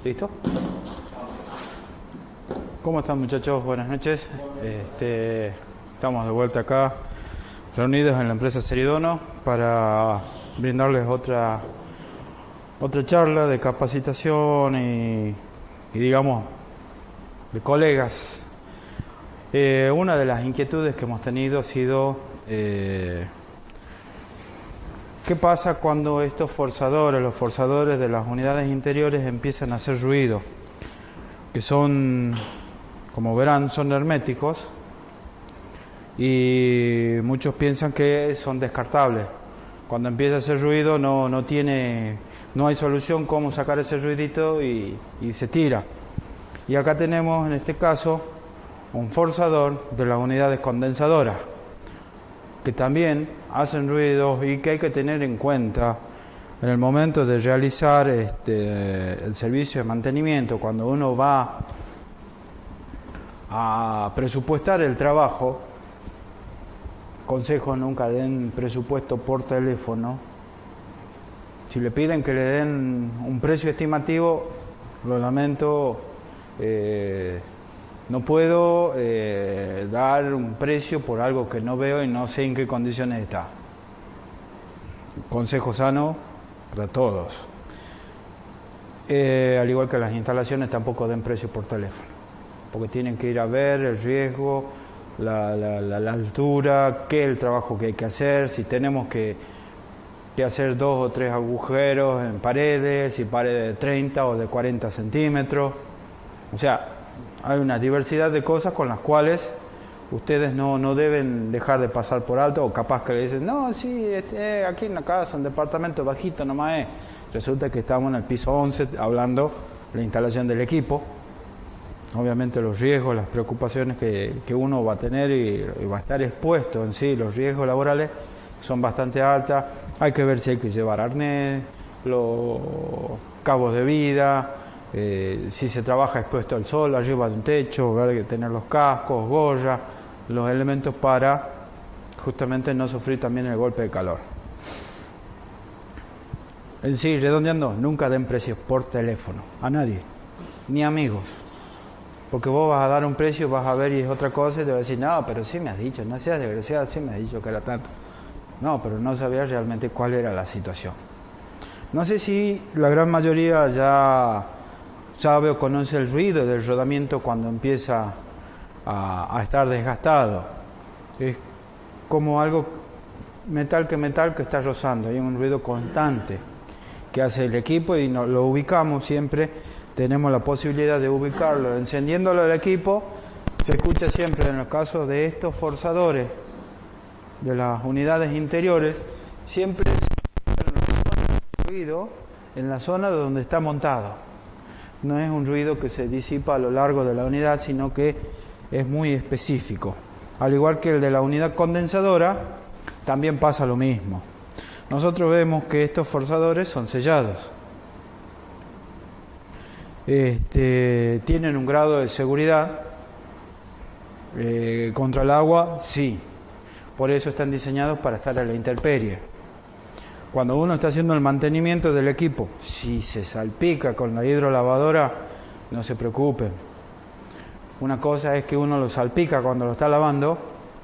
¿Listo? ¿Cómo están, muchachos? Buenas noches. Estamos de vuelta acá, reunidos en la empresa Seridono para brindarles otra charla de capacitación y digamos, de colegas. Una de las inquietudes que hemos tenido ha sido ¿qué pasa cuando estos forzadores, los forzadores de las unidades interiores empiezan a hacer ruido? Que son, como verán, son herméticos y muchos piensan que son descartables. Cuando empieza a hacer ruido no hay solución cómo sacar ese ruidito y se tira. Y acá tenemos en este caso un forzador de las unidades condensadoras que también hacen ruidos y que hay que tener en cuenta en el momento de realizar el servicio de mantenimiento. Cuando uno va a presupuestar el trabajo, consejo: nunca den presupuesto por teléfono. Si le piden que le den un precio estimativo, lo lamento, no puedo dar un precio por algo que no veo y no sé en qué condiciones está. Consejo sano para todos. Al igual que las instalaciones, tampoco den precio por teléfono, porque tienen que ir a ver el riesgo, la altura, qué es el trabajo que hay que hacer, si tenemos que hacer 2 o 3 agujeros en paredes, si paredes de 30 o de 40 centímetros. O sea, hay una diversidad de cosas con las cuales ustedes no deben dejar de pasar por alto, o capaz que le dicen, no, sí, aquí en la casa, un departamento bajito nomás es. Resulta que estamos en el piso 11 hablando de la instalación del equipo. Obviamente los riesgos, las preocupaciones que uno va a tener y va a estar expuesto en sí, los riesgos laborales son bastante altas. Hay que ver si hay que llevar arnés, los cabos de vida, si se trabaja expuesto al sol, arriba de un techo, hay que tener los cascos, gorra, los elementos para justamente no sufrir también el golpe de calor. En sí, redondeando, nunca den precios por teléfono a nadie, ni amigos, porque vos vas a dar un precio, vas a ver y es otra cosa y te vas a decir, no, pero sí me has dicho, no seas desgraciado, sí me has dicho que era tanto. No, pero no sabías realmente cuál era la situación. No sé si la gran mayoría ya sabe o conoce el ruido del rodamiento cuando empieza a estar desgastado. Es como algo metal que está rozando, hay un ruido constante que hace el equipo y lo ubicamos siempre, tenemos la posibilidad de ubicarlo. Encendiéndolo el equipo, se escucha siempre en los casos de estos forzadores de las unidades interiores, siempre es ruido en la zona donde está montado. No es un ruido que se disipa a lo largo de la unidad, sino que es muy específico. Al igual que el de la unidad condensadora, también pasa lo mismo. Nosotros vemos que estos forzadores son sellados. Tienen un grado de seguridad contra el agua, sí. Por eso están diseñados para estar a la intemperie. Cuando uno está haciendo el mantenimiento del equipo, si se salpica con la hidrolavadora, no se preocupen. Una cosa es que uno lo salpica cuando lo está lavando,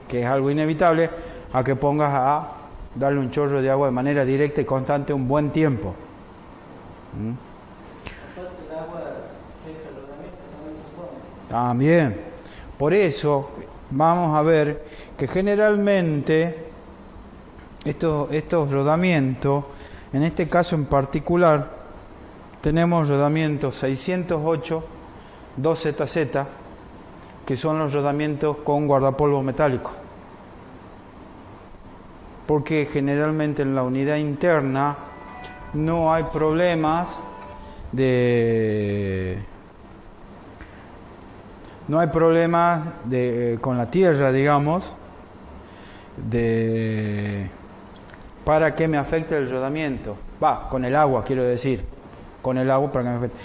que es algo inevitable, a que pongas a darle un chorro de agua de manera directa y constante un buen tiempo. También. Por eso vamos a ver que generalmente estos rodamientos, en este caso en particular, tenemos rodamientos 608 2ZZ, que son los rodamientos con guardapolvo metálico. Porque generalmente en la unidad interna no hay problemas con la tierra, digamos, para que me afecte el rodamiento. Con el agua, quiero decir, con el agua para que me afecte.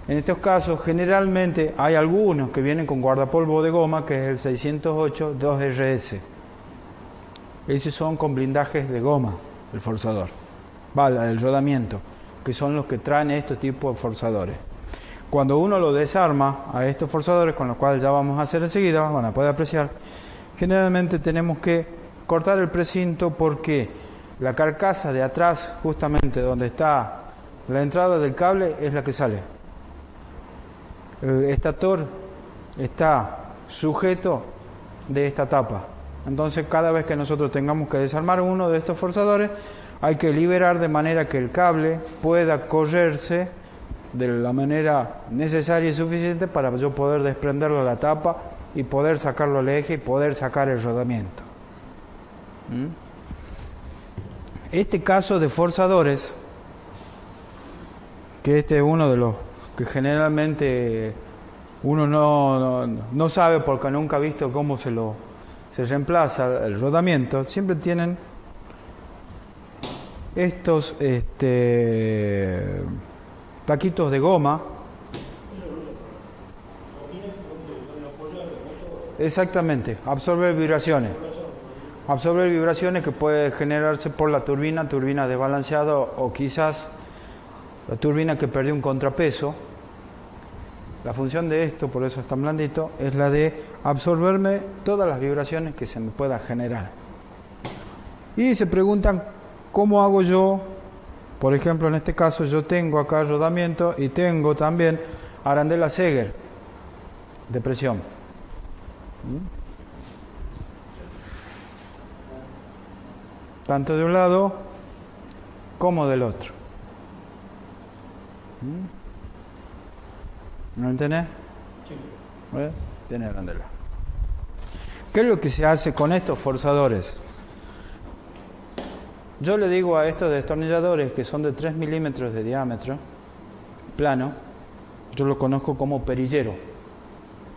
En estos casos, generalmente hay algunos que vienen con guardapolvo de goma, que es el 608 2RS. Esos son con blindajes de goma, el forzador. El rodamiento, que son los que traen estos tipos de forzadores. Cuando uno lo desarma a estos forzadores, con los cuales ya vamos a hacer enseguida, van a poder apreciar, generalmente tenemos que cortar el precinto porque la carcasa de atrás, justamente donde está la entrada del cable, es la que sale. El estator está sujeto de esta tapa. Entonces, cada vez que nosotros tengamos que desarmar uno de estos forzadores, hay que liberar de manera que el cable pueda correrse de la manera necesaria y suficiente para yo poder desprenderlo de la tapa y poder sacarlo al eje y poder sacar el rodamiento. Este caso de forzadores, que este es uno de los que generalmente uno no sabe porque nunca ha visto cómo se reemplaza el rodamiento, siempre tienen estos taquitos de goma. Exactamente, absorber vibraciones. Absorber vibraciones que puede generarse por la turbina desbalanceada o quizás la turbina que perdió un contrapeso. La función de esto, por eso es tan blandito, es la de absorberme todas las vibraciones que se me puedan generar. Y se preguntan, ¿cómo hago yo? Por ejemplo, en este caso yo tengo acá rodamiento y tengo también arandela Seger de presión. Tanto de un lado como del otro. ¿No entendés? Sí. Tiene arandela. ¿Qué es lo que se hace con estos forzadores? Yo le digo a estos destornilladores que son de 3 milímetros de diámetro, plano, yo lo conozco como perillero,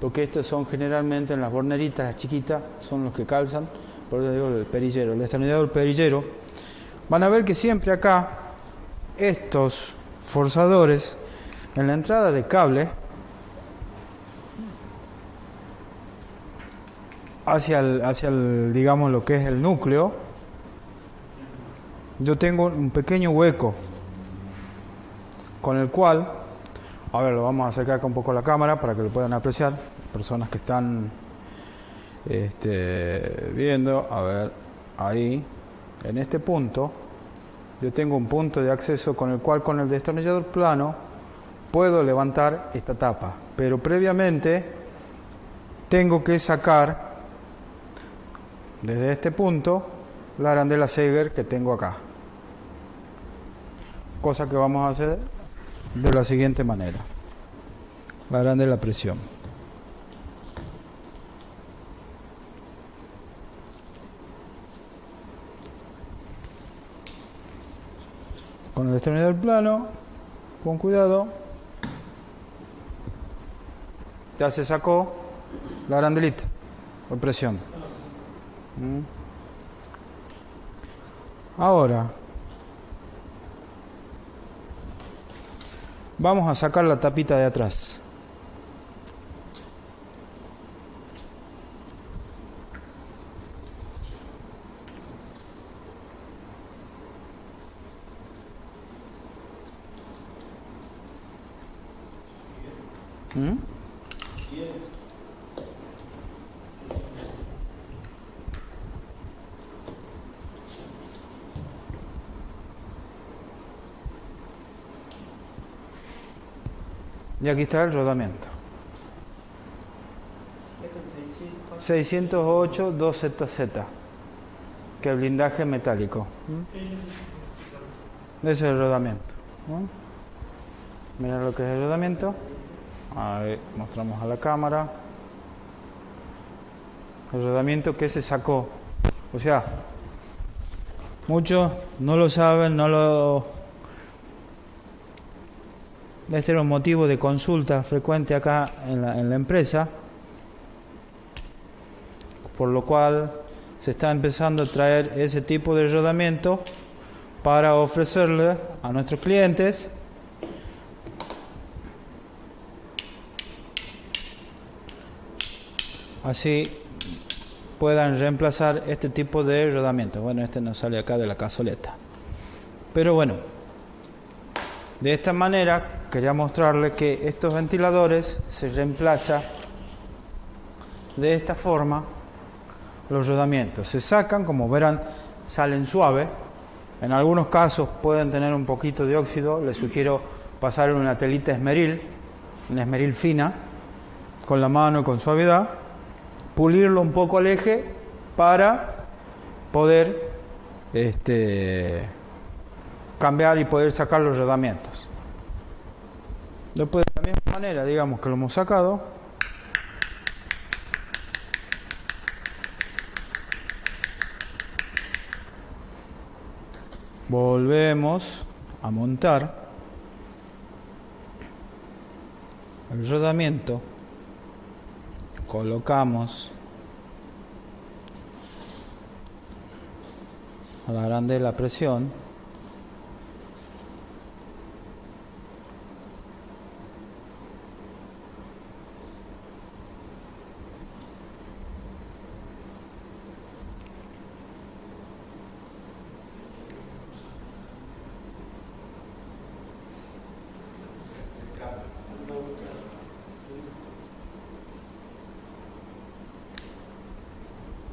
porque estos son generalmente en las borneritas, las chiquitas, son los que calzan, por eso digo el perillero, el destornillador perillero. Van a ver que siempre acá, estos forzadores, en la entrada de cable, hacia el, digamos, lo que es el núcleo, yo tengo un pequeño hueco con el cual, a ver, lo vamos a acercar acá un poco a la cámara para que lo puedan apreciar, personas que están viendo, a ver, ahí, en este punto, yo tengo un punto de acceso con el cual con el destornillador plano puedo levantar esta tapa, pero previamente tengo que sacar desde este punto la arandela Seger que tengo acá. Cosa que vamos a hacer de la siguiente manera. La arandela presión. Con el destornillador plano, con cuidado, ya se sacó la arandelita por presión. Ahora vamos a sacar la tapita de atrás. Y aquí está el rodamiento. 608 2ZZ, que es blindaje metálico. Ese es el rodamiento. Mira lo que es el rodamiento. Ahí mostramos a la cámara. El rodamiento que se sacó. O sea, muchos no lo saben, Este era un motivo de consulta frecuente acá en la empresa, por lo cual se está empezando a traer ese tipo de rodamiento para ofrecerle a nuestros clientes así puedan reemplazar este tipo de rodamiento. Bueno, este no sale acá de la cazoleta, pero bueno, de esta manera quería mostrarles que estos ventiladores se reemplaza de esta forma los rodamientos. Se sacan, como verán, salen suaves. En algunos casos pueden tener un poquito de óxido. Les sugiero pasar una telita esmeril, una esmeril fina, con la mano y con suavidad, pulirlo un poco al eje para poder cambiar y poder sacar los rodamientos. Después, de la misma manera, digamos que lo hemos sacado, volvemos a montar el rodamiento, colocamos a la arandela a presión,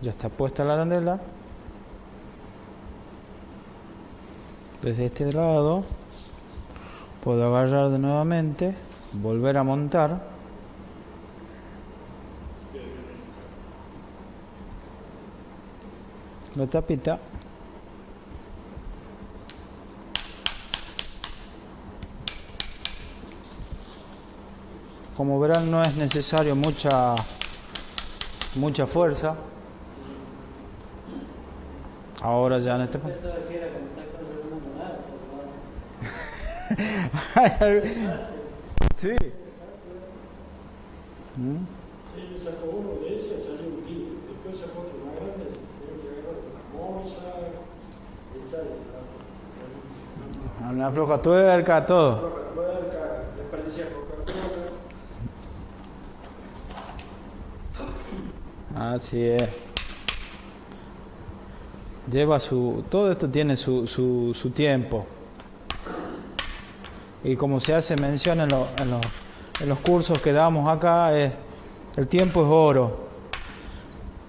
ya está puesta la arandela. Desde este lado puedo agarrar de nuevamente, volver a montar, la tapita, como verán no es necesario mucha fuerza. Ahora ya en este punto. Sí. Yo saco uno de ese, salió un kilo. Después saco otro más grande, tengo que agarrar una moza, echar Una floja tuerca, todo. Floja tuerca, desperdiciar Coca-Cola. Así es. Todo esto tiene su tiempo. Y como se hace mención en los cursos que damos acá, el tiempo es oro.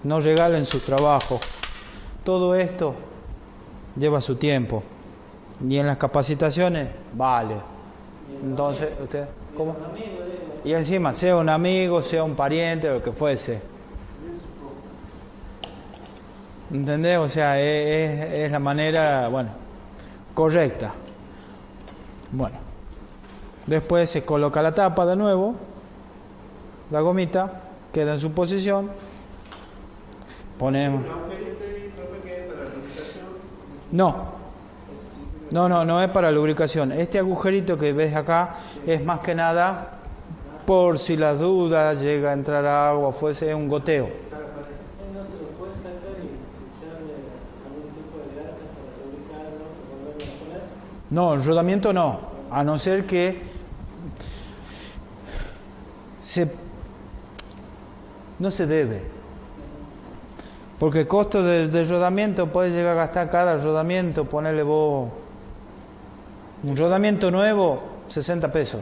No regalen su trabajo. Todo esto lleva su tiempo. Y en las capacitaciones, vale. Entonces, ¿usted cómo? Y encima, sea un amigo, sea un pariente, lo que fuese. ¿Entendés? O sea, es la manera, correcta. Bueno. Después se coloca la tapa de nuevo, la gomita queda en su posición, ponemos... No es para lubricación. Este agujerito que ves acá es más que nada por si las dudas llega a entrar agua, fuese un goteo. ¿No se lo puede sacar y echarle algún tipo de grasa para lubricarlo y volverlo a poner? No, el rodamiento no, a no ser que no se debe, porque el costo del rodamiento puede llegar a gastar cada rodamiento, ponerle vos un rodamiento nuevo 60 pesos,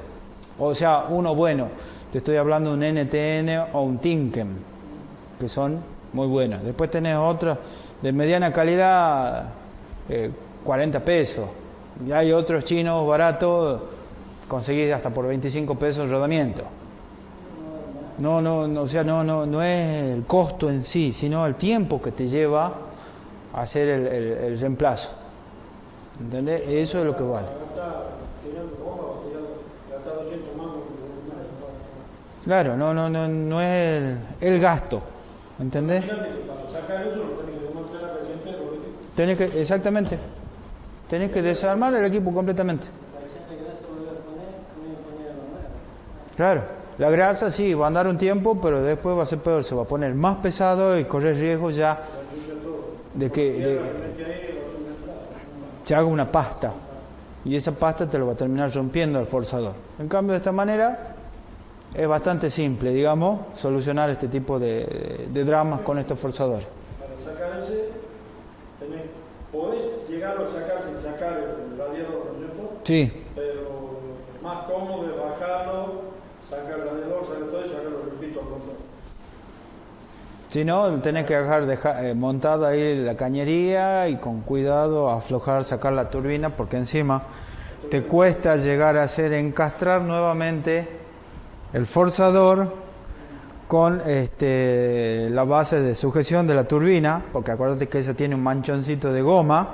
o sea uno bueno, te estoy hablando de un NTN o un Tinkem, que son muy buenos. Después tenés otros de mediana calidad, 40 pesos, y hay otros chinos baratos, conseguís hasta por 25 pesos el rodamiento. O sea, no es el costo en sí, sino el tiempo que te lleva a hacer el reemplazo. ¿Entendés? Eso es lo que vale. Claro, no es el gasto. ¿Entendés? Exactamente. Tenés que desarmar el equipo completamente. Claro. La grasa sí, va a andar un tiempo, pero después va a ser peor, se va a poner más pesado y correr riesgo ya de que se haga una pasta. Y esa pasta te lo va a terminar rompiendo el forzador. En cambio, de esta manera es bastante simple, digamos, solucionar este tipo de dramas con estos forzadores. Para sacar ese, podés llegarlo a sacar sin sacar el radiador, ¿no es cierto? Sí. Pero más cómodo Si no, tenés que dejar montada ahí la cañería y con cuidado aflojar, sacar la turbina, porque encima te cuesta llegar a hacer encastrar nuevamente el forzador con la base de sujeción de la turbina, porque acuérdate que esa tiene un manchoncito de goma,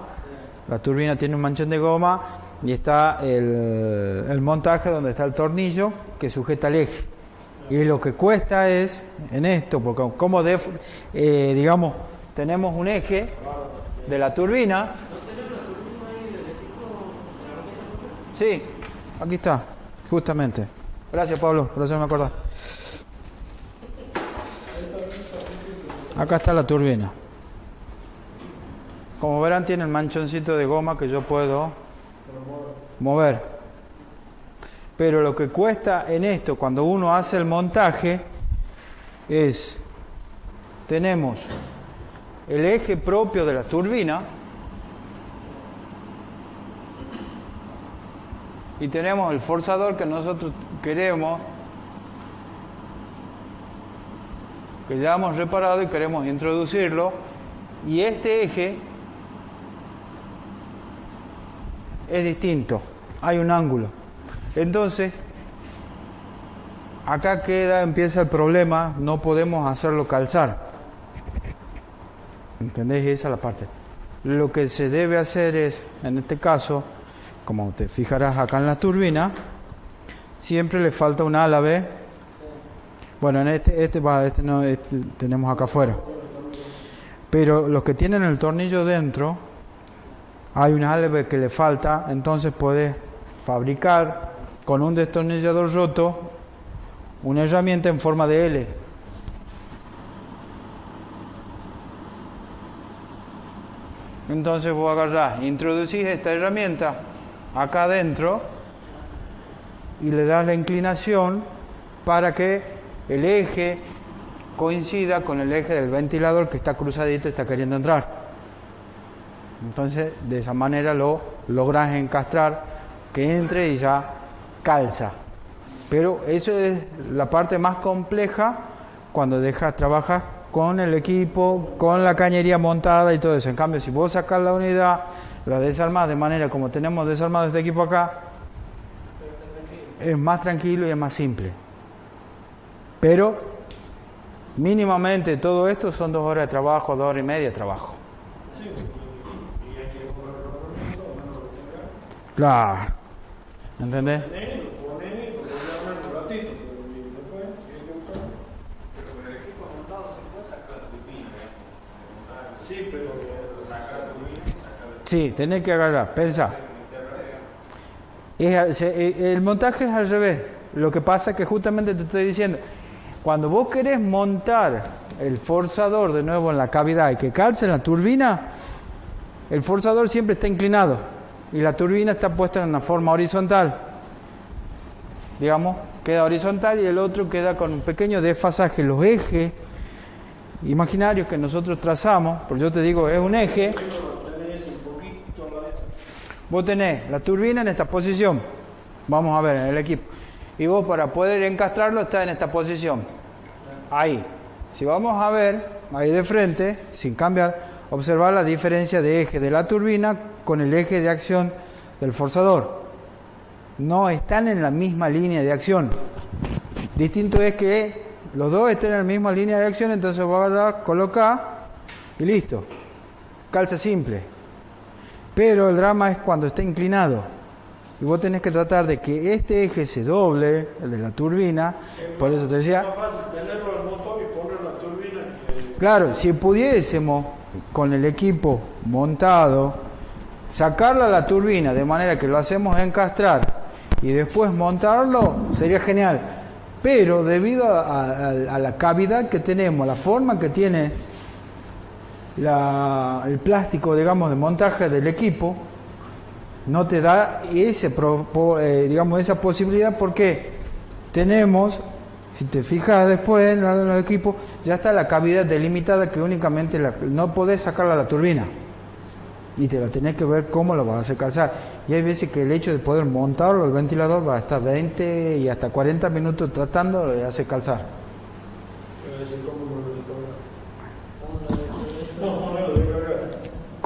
la turbina tiene un manchón de goma y está el montaje donde está el tornillo que sujeta el eje. Y lo que cuesta es, en esto, porque como digamos, tenemos un eje de la turbina. Sí, aquí está, justamente. Gracias, Pablo, por eso me acuerdo. Acá está la turbina. Como verán, tiene el manchoncito de goma que yo puedo mover. Pero lo que cuesta en esto, cuando uno hace el montaje, es, tenemos el eje propio de la turbina y tenemos el forzador que nosotros queremos, que ya hemos reparado y queremos introducirlo, y este eje es distinto, hay un ángulo. Entonces, acá empieza el problema, no podemos hacerlo calzar. ¿Entendés? Esa es la parte. Lo que se debe hacer es, en este caso, como te fijarás acá en la turbina, siempre le falta un álave. Bueno, en tenemos acá afuera. Pero los que tienen el tornillo dentro, hay un álave que le falta, entonces puedes fabricar con un destornillador roto una herramienta en forma de L. Entonces vos agarrás, introducís esta herramienta acá adentro y le das la inclinación para que el eje coincida con el eje del ventilador que está cruzadito y está queriendo entrar. Entonces de esa manera lo lográs encastrar, que entre y ya calza. Pero eso es la parte más compleja cuando trabajas con el equipo, con la cañería montada y todo eso. En cambio, si vos sacás la unidad, la desarmás de manera como tenemos desarmado este equipo acá, es más tranquilo y es más simple. Pero mínimamente todo esto son 2 horas de trabajo, 2 horas y media de trabajo. Claro. ¿Entendés? Sí, tenés que agarrar, pensá. El montaje es al revés. Lo que pasa es que justamente te estoy diciendo, cuando vos querés montar el forzador de nuevo en la cavidad y que calce en la turbina, el forzador siempre está inclinado y la turbina está puesta en una forma horizontal. Digamos, queda horizontal y el otro queda con un pequeño desfasaje. Los ejes imaginarios que nosotros trazamos, porque yo te digo, es un eje. Vos tenés la turbina en esta posición, vamos a ver en el equipo, y vos para poder encastrarlo está en esta posición, ahí. Si vamos a ver, ahí de frente, sin cambiar, observar la diferencia de eje de la turbina con el eje de acción del forzador. No están en la misma línea de acción. Distinto es que los dos estén en la misma línea de acción, entonces voy a agarrar, colocar y listo. Calza simple. Pero el drama es cuando está inclinado. Y vos tenés que tratar de que este eje se doble, el de la turbina. Por eso te decía. Es más fácil tenerlo al motor y poner la turbina. Claro, si pudiésemos con el equipo montado sacarla a la turbina de manera que lo hacemos encastrar y después montarlo, sería genial. Pero debido a la cavidad que tenemos, la forma que tiene el plástico, digamos, de montaje del equipo, no te da esa posibilidad, porque tenemos, si te fijas después en los equipos, ya está la cavidad delimitada que únicamente no podés sacarla a la turbina y te la tenés que ver cómo lo vas a hacer calzar. Y hay veces que el hecho de poder montarlo, el ventilador, va a estar 20 y hasta 40 minutos tratando de hacer calzar.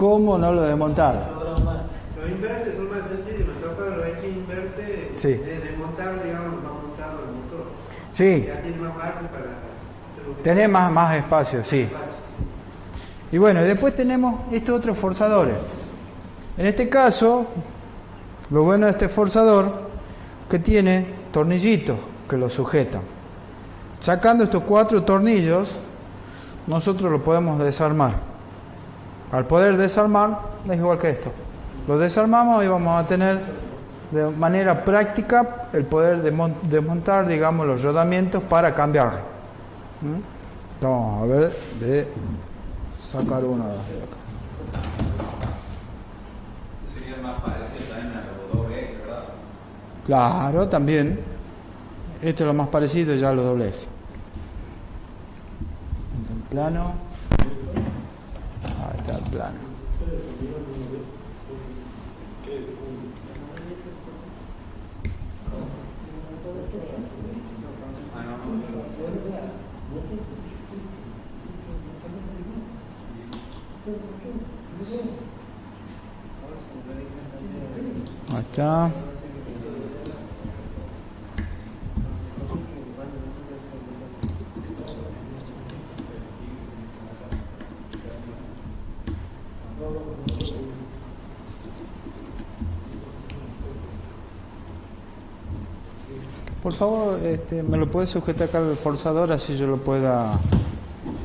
¿Cómo no lo desmontar? Los invertes son más sencillos, me toca los ejes invertes Sí. de desmontar, digamos, va montado el motor. Sí, Ya tiene más parte para hacer lo que tenés más espacio, sí. Y bueno, y después tenemos estos otros forzadores. En este caso, lo bueno de este forzador, que tiene tornillitos que lo sujetan. Sacando estos 4 tornillos, nosotros lo podemos desarmar. Al poder desarmar, es igual que esto. Lo desarmamos y vamos a tener de manera práctica el poder desmontar, digamos, los rodamientos para cambiarlo. Vamos a ver de sacar uno de acá. Eso sería más parecido también a los doble eje, ¿verdad? Claro, también. Este es lo más parecido ya a los doble eje. El plano. Ahí está el plano. Ahí está. Por favor, ¿me lo puedes sujetar acá el forzador así yo lo pueda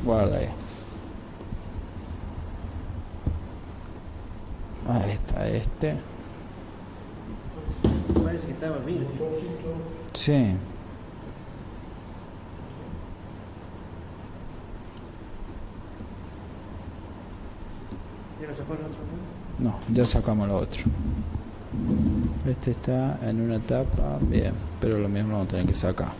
guardar ahí? Ahí está este. parece que estaba bien. Sí. ¿Ya lo sacó el otro? No, ya sacamos lo otro. Este está en una tapa, bien, pero lo mismo lo vamos a tener que sacar.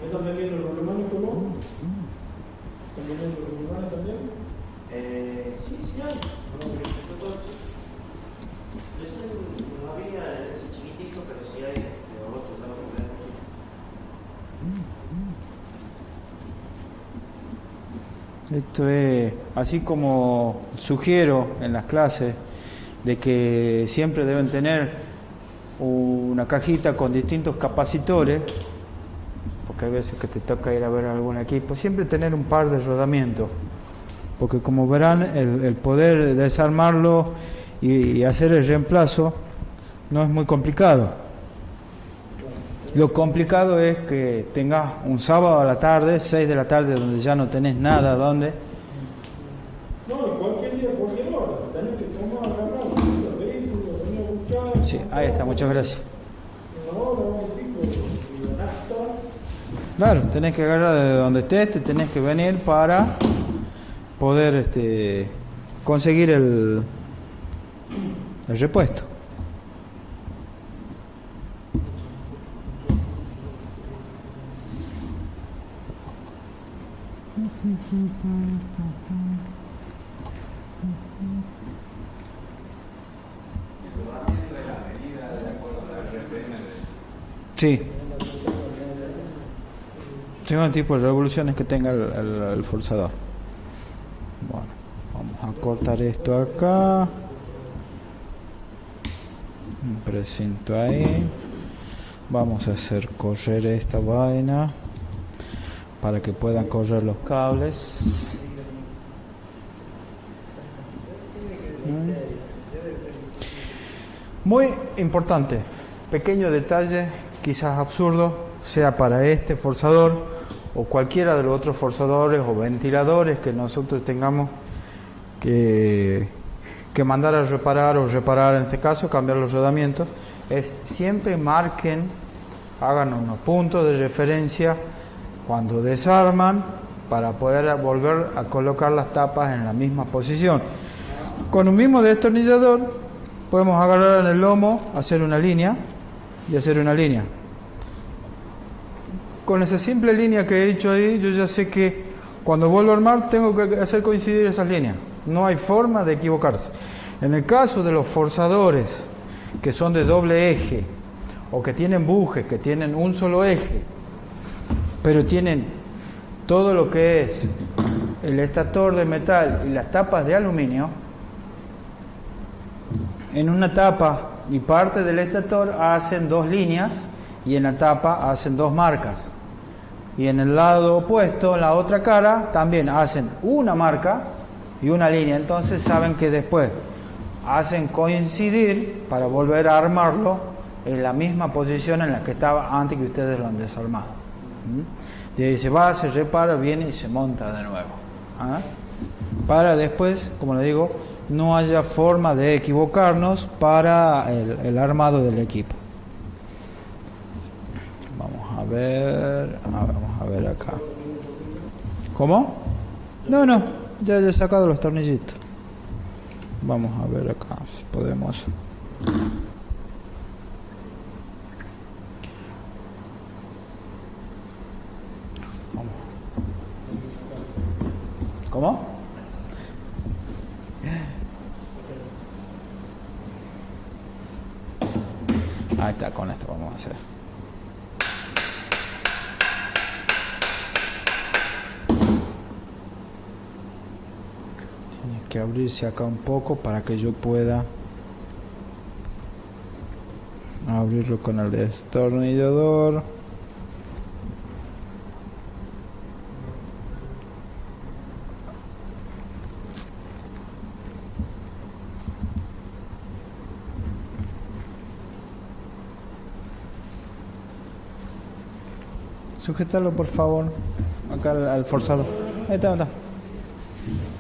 ¿Están vendiendo los románicos, no? ¿Están vendiendo los románicos también? Sí, sí hay. Ese no había ese chiquitito, pero sí hay de otro lado. Esto es, así como sugiero en las clases, de que siempre deben tener una cajita con distintos capacitores, porque hay veces que te toca ir a ver algún equipo, siempre tener un par de rodamientos, porque como verán, el poder desarmarlo y hacer el reemplazo no es muy complicado. Lo complicado es que tengas un sábado a la tarde, 6 de la tarde, donde ya no tenés nada donde. No, cualquier día, cualquier hora. Tenés que tomar, agarrar los vehículos, venir a buscar. Sí, ahí está, muchas gracias. Una hora, un pico, y la nafta. Claro, tenés que agarrar de donde estés, te tenés que venir para poder conseguir el repuesto. Sí. Según el tipo de revoluciones que tenga el forzador. Bueno, vamos a cortar esto acá. Un precinto ahí. Vamos a hacer correr esta vaina para que puedan correr los cables. Muy importante, pequeño detalle, quizás absurdo, sea para este forzador o cualquiera de los otros forzadores o ventiladores que nosotros tengamos que mandar a reparar o reparar, en este caso, cambiar los rodamientos, es siempre marquen, hagan unos puntos de referencia cuando desarman para poder volver a colocar las tapas en la misma posición. Con un mismo destornillador podemos agarrar en el lomo, hacer una línea y hacer una línea. Con esa simple línea que he hecho ahí, yo ya sé que Cuando vuelvo a armar, tengo que hacer coincidir esas líneas. No hay forma de equivocarse. En el caso de los forzadores, que son de doble eje, o que tienen bujes, que tienen un solo eje, pero tienen todo lo que es el estator de metal y las tapas de aluminio, en una tapa y parte del estator hacen dos líneas y en la tapa hacen dos marcas. Y en el lado opuesto, en la otra cara, también hacen una marca y una línea. Entonces saben que después hacen coincidir para volver a armarlo en la misma posición en la que estaba antes que ustedes lo han desarmado. Y ahí se va, se repara, viene y se monta de nuevo. Para después, como le digo, no haya forma de equivocarnos para el armado del equipo. Vamos a ver acá. ¿Cómo? No, ya he sacado los tornillitos. Vamos a ver acá si podemos. Vamos. ¿Cómo? Ahí está, con esto vamos a hacer. Tiene que abrirse acá un poco para que yo pueda abrirlo con el destornillador. Sujétalo por favor, acá al forzador. Ahí está.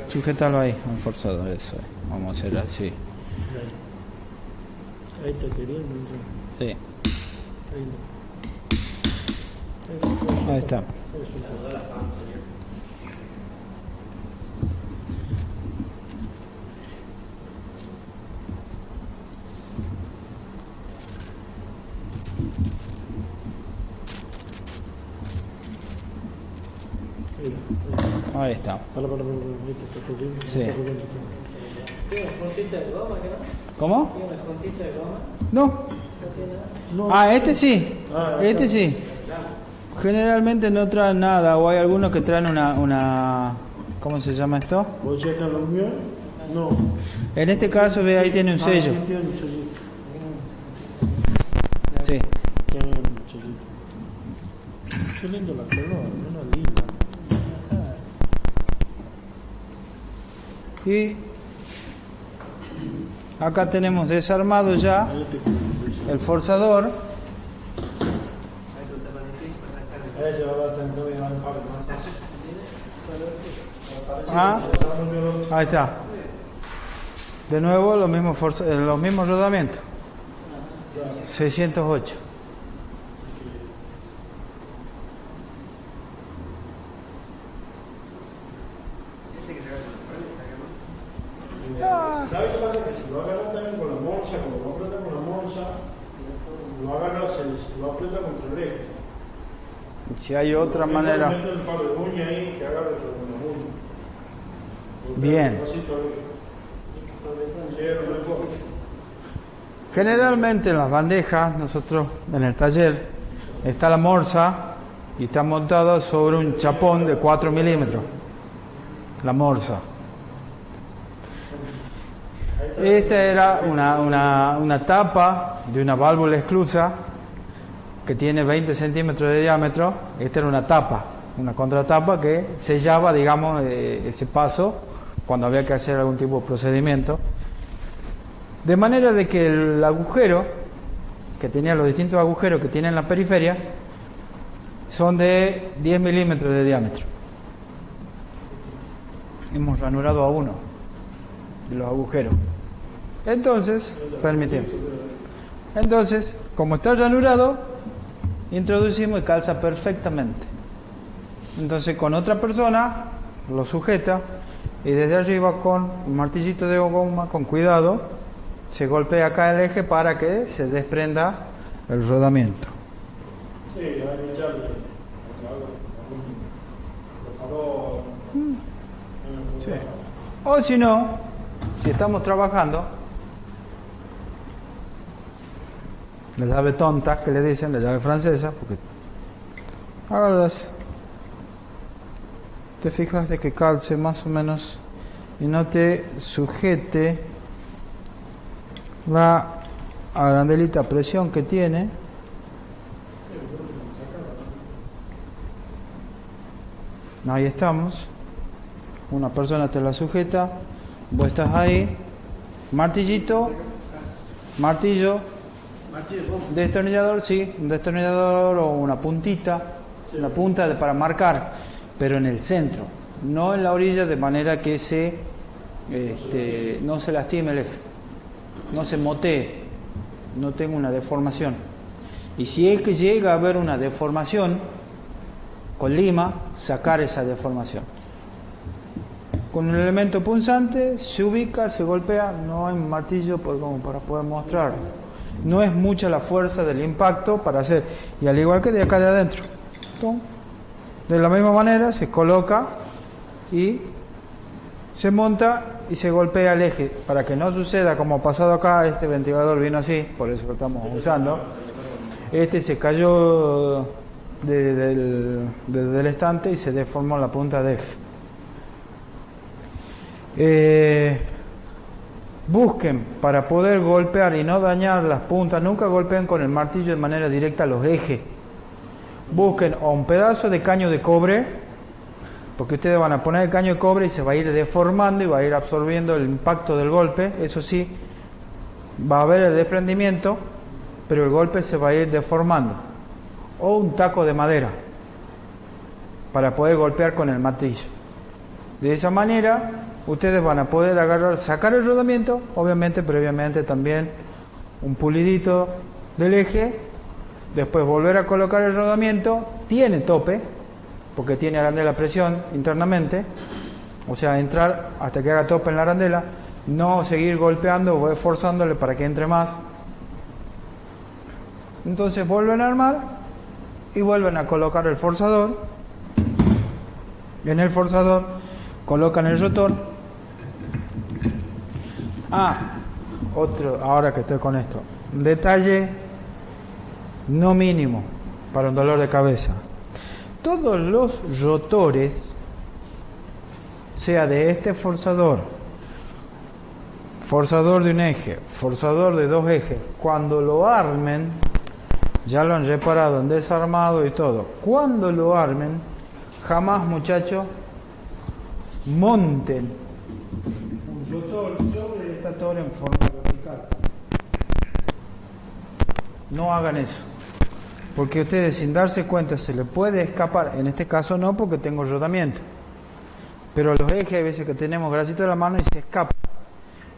Sujétalo ahí, al forzador, eso. Vamos a hacer así. Ahí te quería, Sí, ahí ahí está. Ahí está. Sí. ¿Tiene una juntita de goma, que no? ¿Cómo? ¿Tiene una juntita de goma? No. No tiene nada. No. Ah, este sí. Ah, Este sí. Generalmente no traen nada, o hay algunos que traen una ¿cómo se llama esto? ¿Vos checas lo mío? No. En este caso, ve, ahí tiene un sello. Sí, tiene un sellito. Sí. Tiene un sellito. Qué lindo la color, una linda. Y acá tenemos desarmado ya Ahí te el forzador. ahí se va a dar tanto bien al par más. Ah, ahí está. De nuevo los mismos rodamientos. 608. ¿Sabes qué pasa? Que si lo agarras también con la morsa, cuando lo aprieta con la morsa, lo agarras, lo aprieta contra el eje. Si hay otra manera. Mete un par de uñas ahí que agarre con la uña. Bien. Despacito ahí. Cierra, no importa. Generalmente en las bandejas, nosotros en el taller, está la morsa y está montada sobre un chapón de 4 milímetros. La morsa. Esta era una tapa de una válvula esclusa que tiene 20 centímetros de diámetro. Esta era una tapa, una contratapa que sellaba, digamos, ese paso cuando había que hacer algún tipo de procedimiento. De manera de que el agujero, que tenía los distintos agujeros que tiene en la periferia, son de 10 milímetros de diámetro. Hemos ranurado a uno de los agujeros. Entonces, permíteme. Entonces, como está ranurado, introducimos y calza perfectamente. Entonces, con otra persona lo sujeta y desde arriba con un martillito de goma, con cuidado, se golpea acá el eje para que se desprenda el rodamiento. Sí, hay que echarle algún O si no, si estamos trabajando, la llave tonta que le dicen, la llave francesa, porque ahora te fijas de que calce más o menos y no te sujete la arandelita a presión que tiene. Ahí estamos. Una persona te la sujeta, vos estás ahí, martillo, destornillador, sí, un destornillador o una puntita, una punta para marcar, pero en el centro, no en la orilla, de manera que no se lastime el eje, no se motee, no tenga una deformación. Y si es que llega a haber una deformación, con lima, sacar esa deformación. Con un elemento punzante se ubica, se golpea, no hay martillo como para poder mostrar. No es mucha la fuerza del impacto para hacer, y al igual que de acá de adentro. De la misma manera se coloca y se monta y se golpea el eje, para que no suceda como ha pasado acá. Este ventilador vino así, por eso lo estamos usando. Este se cayó del estante y se deformó la punta de eje. Busquen, para poder golpear y no dañar las puntas, nunca golpeen con el martillo de manera directa los ejes. Busquen o un pedazo de caño de cobre, porque ustedes van a poner el caño de cobre y se va a ir deformando y va a ir absorbiendo el impacto del golpe. Eso sí, va a haber el desprendimiento, pero el golpe se va a ir deformando. O un taco de madera, para poder golpear con el martillo. De esa manera ustedes van a poder agarrar, sacar el rodamiento, obviamente, previamente también un pulidito del eje, después volver a colocar el rodamiento. Tiene tope, porque tiene arandela a presión internamente, o sea, entrar hasta que haga tope en la arandela, no seguir golpeando o forzándole para que entre más. Entonces vuelven a armar y vuelven a colocar el forzador. En el forzador colocan el rotor. Ahora que estoy con esto, un detalle no mínimo para un dolor de cabeza. Todos los rotores, sea de este forzador de un eje, forzador de dos ejes, cuando lo armen, ya lo han reparado, han desarmado y todo, cuando lo armen, jamás, muchachos, monten un rotor sobre el estator en forma vertical. No hagan eso, porque ustedes, sin darse cuenta, se les puede escapar. En este caso no, porque tengo rodamiento, pero los ejes hay veces que tenemos grasito de la mano y se escapa,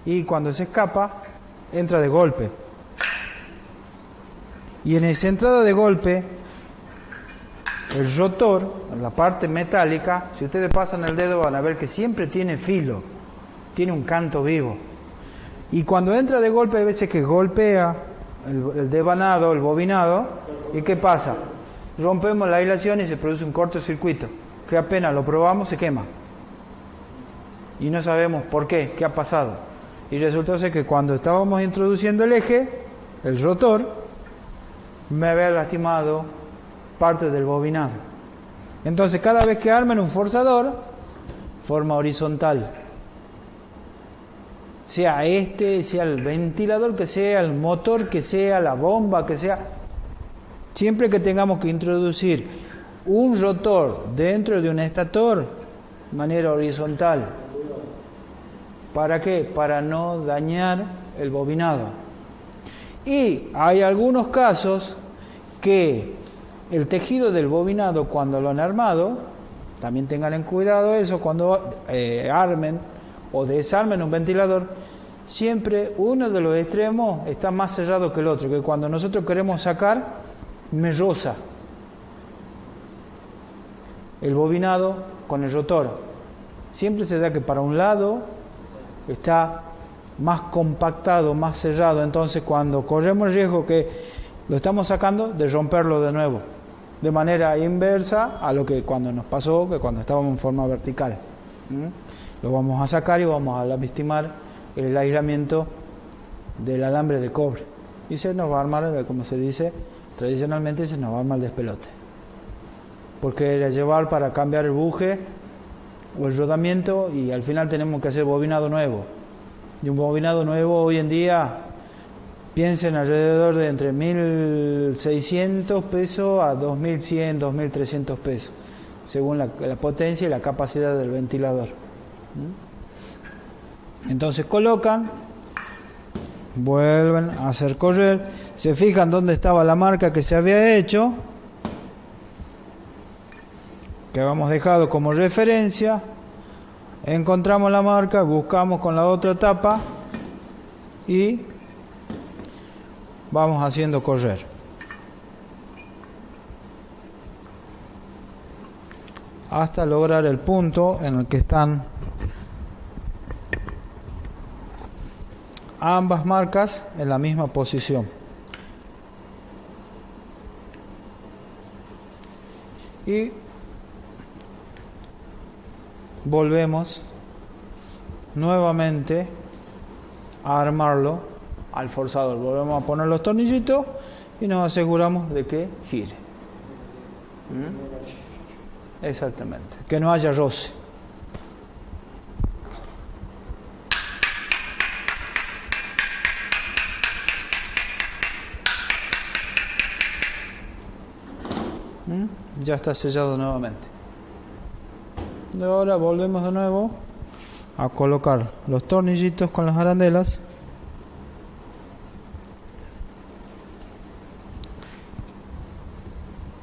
y cuando se escapa entra de golpe, y en esa entrada de golpe el rotor, en la parte metálica, si ustedes pasan el dedo van a ver que siempre tiene filo, tiene un canto vivo, y cuando entra de golpe hay veces que golpea el devanado, el bobinado, y ¿qué pasa? Rompemos la aislación y se produce un cortocircuito, que apenas lo probamos se quema, y no sabemos por qué ha pasado, y resultó ser que cuando estábamos introduciendo el eje, el rotor, me había lastimado parte del bobinado. Entonces, cada vez que armen un forzador, forma horizontal, sea sea el ventilador que sea, el motor que sea, la bomba que sea, siempre que tengamos que introducir un rotor dentro de un estator, de manera horizontal. ¿Para qué? Para no dañar el bobinado. Y hay algunos casos que el tejido del bobinado, cuando lo han armado, también tengan en cuidado eso, cuando armen o desarmen un ventilador, siempre uno de los extremos está más cerrado que el otro, que cuando nosotros queremos sacar, me roza el bobinado con el rotor. Siempre se da que para un lado está más compactado, más cerrado, entonces cuando corremos el riesgo que lo estamos sacando, de romperlo de nuevo, de manera inversa a lo que cuando nos pasó, que cuando estábamos en forma vertical. Lo vamos a sacar y vamos a lastimar el aislamiento del alambre de cobre. Y se nos va a armar, como se dice tradicionalmente, se nos va a armar el despelote. Porque era llevar para cambiar el buje o el rodamiento y al final tenemos que hacer bobinado nuevo. Y un bobinado nuevo hoy en día, piensen alrededor de entre 1.600 pesos a 2.100, 2.300 pesos, según la potencia y la capacidad del ventilador. Entonces colocan, vuelven a hacer correr, se fijan dónde estaba la marca que se había hecho, que habíamos dejado como referencia, encontramos la marca, buscamos con la otra tapa y vamos haciendo correr. Hasta lograr el punto en el que están ambas marcas en la misma posición. Y volvemos nuevamente a armarlo al forzador. Volvemos a poner los tornillitos y nos aseguramos de que gire. Exactamente, que no haya roce. Ya está sellado nuevamente. Y ahora volvemos de nuevo a colocar los tornillitos con las arandelas.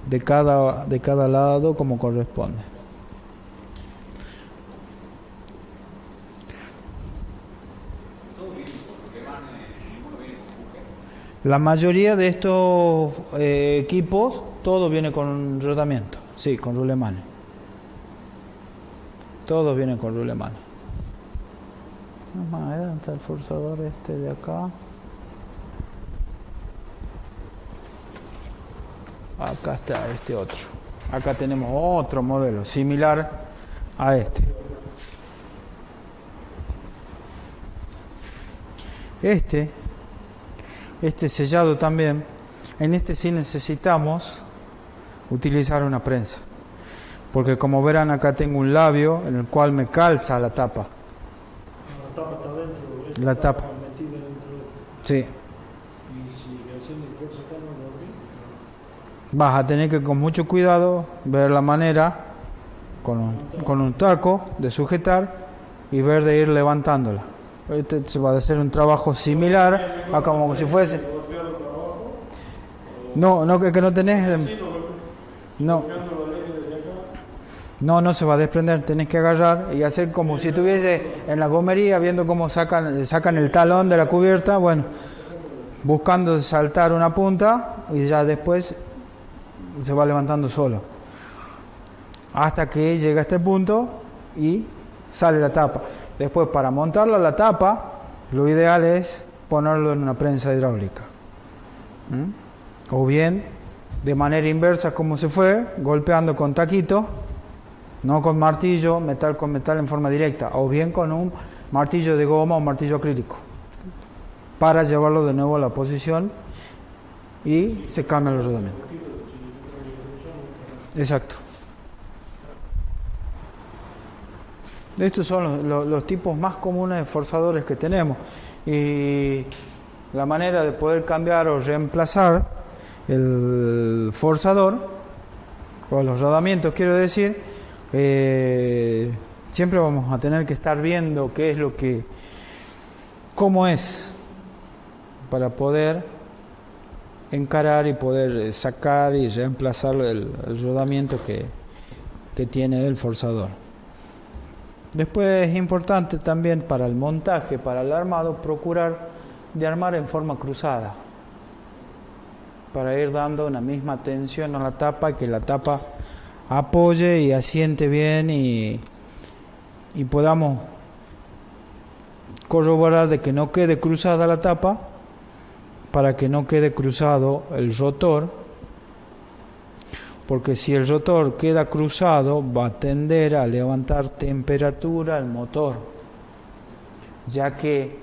De cada lado como corresponde. La mayoría de estos equipos, todo viene con rodamiento, sí, con rulemanes. Todos vienen con rulemanes. ¿Dónde está el forzador este de acá? Acá está este otro. Acá tenemos otro modelo similar a este. Este sellado también. En este sí necesitamos utilizar una prensa. Porque como verán acá tengo un labio en el cual me calza la tapa. La tapa está dentro. La tapa. Metida dentro de... Sí. Y si haciendo fuerza está no lo abrí. Vas a tener que con mucho cuidado ver la manera con un taco de sujetar y ver de ir levantándola. Este se va a hacer un trabajo similar a como si fuese. No, que no tenés. No se va a desprender, tenés que agarrar y hacer como si estuviese en la gomería viendo cómo sacan el talón de la cubierta, bueno, buscando saltar una punta y ya después se va levantando solo. Hasta que llega a este punto y sale la tapa. Después para montarla la tapa, lo ideal es ponerlo en una prensa hidráulica. O bien, de manera inversa como se fue, golpeando con taquito. No con martillo, metal con metal en forma directa, o bien con un martillo de goma o martillo acrílico, para llevarlo de nuevo a la posición y se cambia el rodamiento. Exacto. Estos son los tipos más comunes de forzadores que tenemos. Y la manera de poder cambiar o reemplazar el forzador, o los rodamientos quiero decir, siempre vamos a tener que estar viendo qué es cómo es, para poder encarar y poder sacar y reemplazar el rodamiento que tiene el forzador. Después es importante también para el montaje, para el armado, procurar de armar en forma cruzada, para ir dando una misma tensión a la tapa, que la tapa apoye y asiente bien y podamos corroborar de que no quede cruzada la tapa, para que no quede cruzado el rotor, porque si el rotor queda cruzado va a tender a levantar temperatura al motor, ya que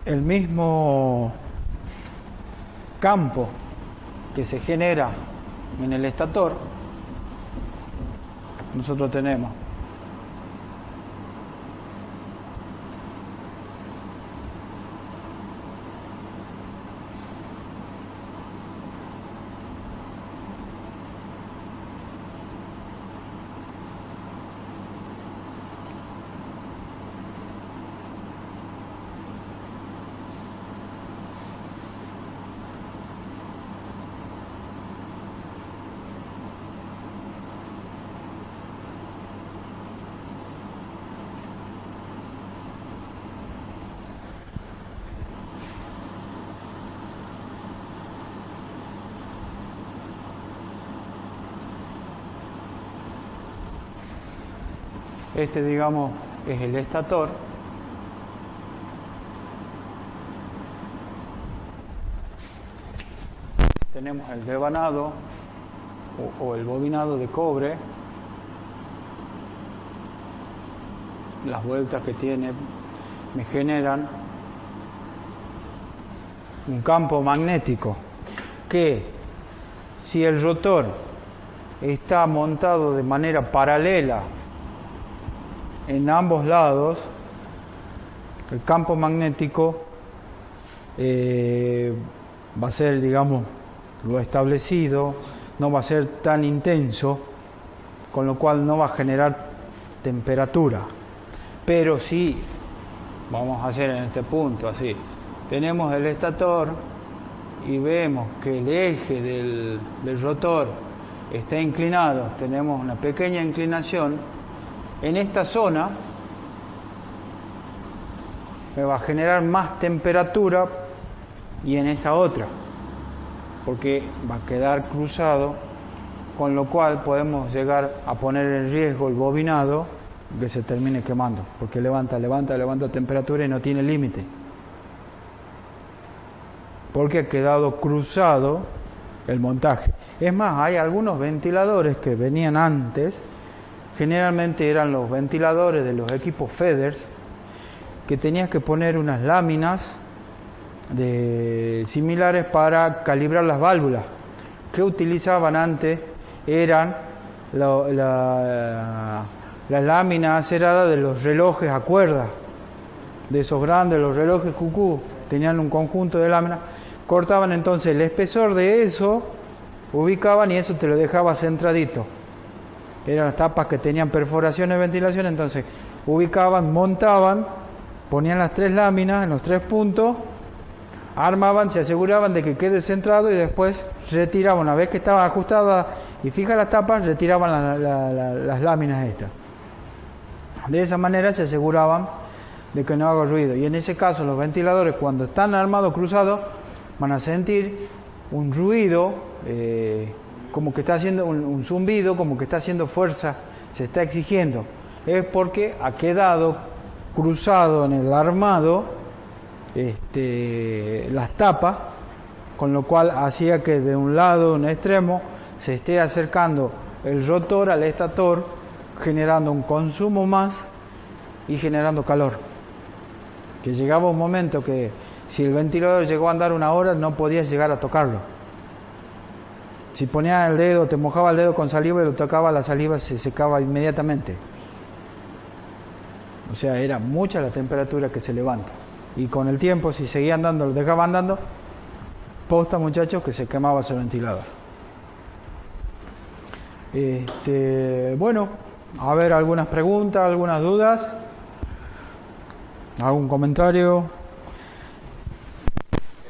el mismo campo que se genera en el estator, nosotros tenemos este, digamos, es el estator. Tenemos el devanado o el bobinado de cobre. Las vueltas que tiene me generan un campo magnético que, si el rotor está montado de manera paralela en ambos lados, el campo magnético va a ser, digamos, lo establecido, no va a ser tan intenso, con lo cual no va a generar temperatura. Pero si, vamos a hacer en este punto así, tenemos el estator y vemos que el eje del rotor está inclinado, tenemos una pequeña inclinación, en esta zona me va a generar más temperatura y en esta otra, porque va a quedar cruzado, con lo cual podemos llegar a poner en riesgo el bobinado que se termine quemando, porque levanta temperatura y no tiene límite, porque ha quedado cruzado el montaje. Es más, hay algunos ventiladores que venían antes, generalmente eran los ventiladores de los equipos FEDERS, que tenías que poner unas láminas similares para calibrar las válvulas. Que utilizaban antes eran las láminas aceradas de los relojes a cuerda, de esos grandes, los relojes cucú, tenían un conjunto de láminas, cortaban entonces el espesor de eso, ubicaban y eso te lo dejaba centradito. Eran las tapas que tenían perforaciones de ventilación, entonces ubicaban, montaban, ponían las 3 láminas en los 3 puntos, armaban, se aseguraban de que quede centrado y después retiraban. Una vez que estaban ajustadas y fijas las tapas, retiraban las láminas estas. De esa manera se aseguraban de que no haga ruido. Y en ese caso los ventiladores, cuando están armados cruzados, van a sentir un ruido, como que está haciendo un zumbido, como que está haciendo fuerza, se está exigiendo. Es porque ha quedado cruzado en el armado las tapas, con lo cual hacía que de un lado, de un extremo, se esté acercando el rotor al estator, generando un consumo más y generando calor. Que llegaba un momento que si el ventilador llegó a andar 1 hora, no podías llegar a tocarlo. Si ponías el dedo, te mojaba el dedo con saliva y lo tocaba, la saliva se secaba inmediatamente. O sea, era mucha la temperatura que se levanta. Y con el tiempo, si seguía andando, lo dejaba andando, posta, muchachos, que se quemaba ese ventilador. Bueno, a ver, algunas preguntas, algunas dudas, algún comentario.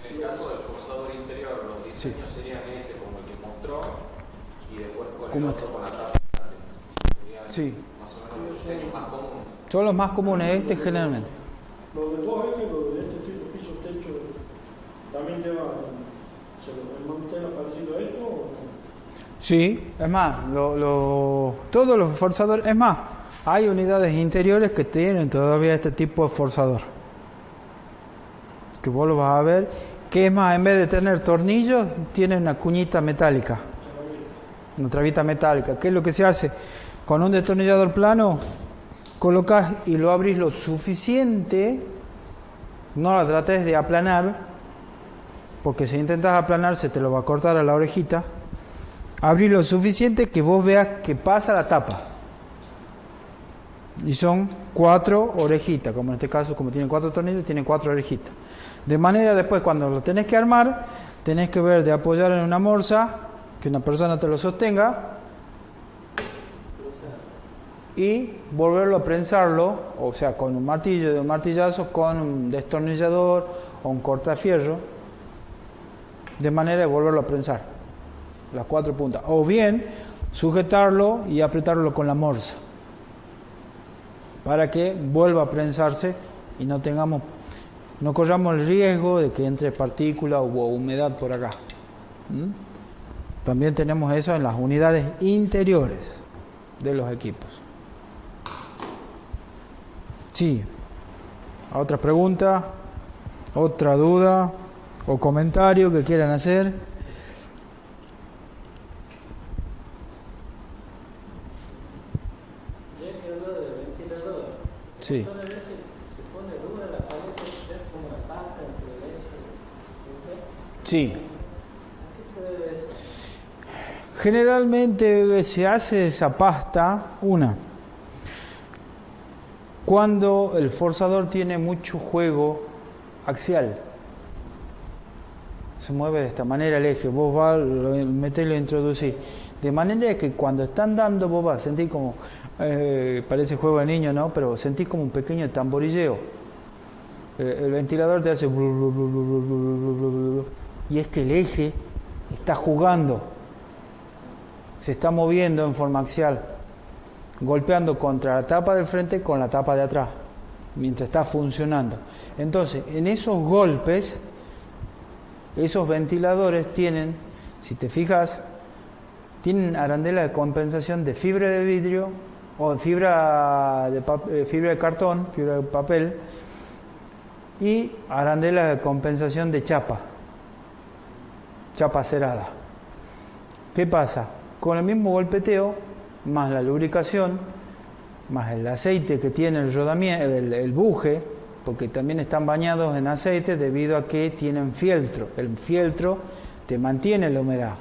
En el caso del forzador interior, los diseños serían ese como el que mostró y después con el otro con la tapa. Sí. Más o menos los diseños más comunes. Son los más comunes, generalmente. Los de 2 ejes, los de este tipo, piso, techo, también llevan, ¿el mantel parecido a esto o no? Sí, es más, todos los forzadores, es más, hay unidades interiores que tienen todavía este tipo de forzador. Que vos lo vas a ver, Que es más, en vez de tener tornillos, tiene una cuñita metálica. Una trabita metálica. ¿Qué es lo que se hace? Con un destornillador plano, colocas y lo abrís lo suficiente. No la trates de aplanar, porque si intentas aplanar se te lo va a cortar a la orejita. Abrís lo suficiente que vos veas que pasa la tapa. Y son 4 orejitas, como en este caso, como tiene 4 tornillos, tiene 4 orejitas. De manera después, cuando lo tenés que armar, tenés que ver de apoyar en una morsa, que una persona te lo sostenga, y volverlo a prensarlo, o sea, con un martillo de un martillazo, con un destornillador o un cortafierro, de manera de volverlo a prensar, las 4 puntas. O bien, sujetarlo y apretarlo con la morsa, para que vuelva a prensarse y no corramos el riesgo de que entre partícula o humedad por acá. También tenemos eso en las unidades interiores de los equipos. Sí. ¿Otra pregunta? ¿Otra duda? ¿O comentario que quieran hacer? Ya que habló del ventilador, Sí. a veces se pone dura la paleta y es como la pasta entre el eje. Sí. ¿A qué se debe eso? Generalmente se hace esa pasta, cuando el forzador tiene mucho juego axial. Se mueve de esta manera el eje, vos vas, lo metés y lo introducís. De manera que cuando están dando, vos vas a sentir como, parece juego de niño, ¿no? Pero sentís como un pequeño tamborilleo. El ventilador te hace... Y es que el eje está jugando. Se está moviendo en forma axial, golpeando contra la tapa del frente con la tapa de atrás, mientras está funcionando. Entonces, en esos golpes, esos ventiladores tienen, si te fijas, tienen arandela de compensación de fibra de vidrio o fibra de cartón, fibra de papel, y arandela de compensación de chapa cerada. ¿Qué pasa? Con el mismo golpeteo, más la lubricación, más el aceite que tiene el rodamiento, el buje, porque también están bañados en aceite debido a que tienen fieltro. El fieltro te mantiene la humedad.